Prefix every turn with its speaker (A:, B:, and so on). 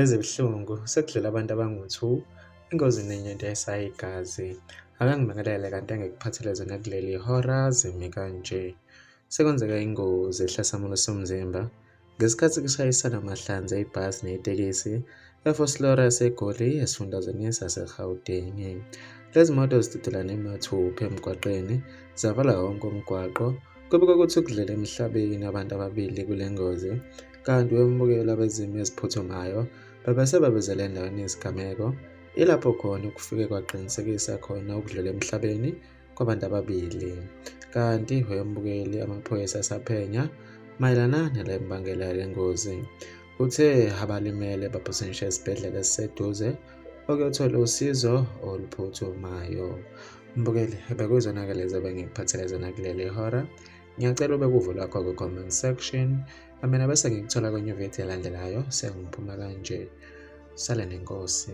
A: Neze buhlungu sekudlula abantu abangu-2 ingozi nenye into esayigazi. Akangimekelele kanti engekuphatheleze nakuleli hora zimi kanje. Sekwenzeka ingozi ehlasamula somzimba ngesikhathi kushayisana amahlanzi ebhasi netekisi eFoslora yaseGoli esifundazweni saseGauteng. Lezi moto zidudelane mathupha emgwaqeni zavala wonke umgwaqo. Kubikwa ukuthi kudlule emhlabeni abantu ababili kule ngozi, kanti wembukela abezimo eziphuthumayo babesebabezele endaweni yesigameko. Ilapho khona kufike kwaqinisekisa khona ukudlula emhlabeni kwabantu ababili, kanti wembukeli amaphoyisa asaphenya mayelana nale mbangela yale ngozi. Uthe abalimele baphosenshe esibhedlela esiseduze okuyothola usizo oluphuthumayo. Mbukeli, bekuyizona-ke lezi ebengikuphatheleze nakuleli hora. Ngiyacela ube kuvo lwakho ku-comment section. Mina bese ngikuthola kwenye video elandelayo sengiphuma kanje. Sale nenkosi.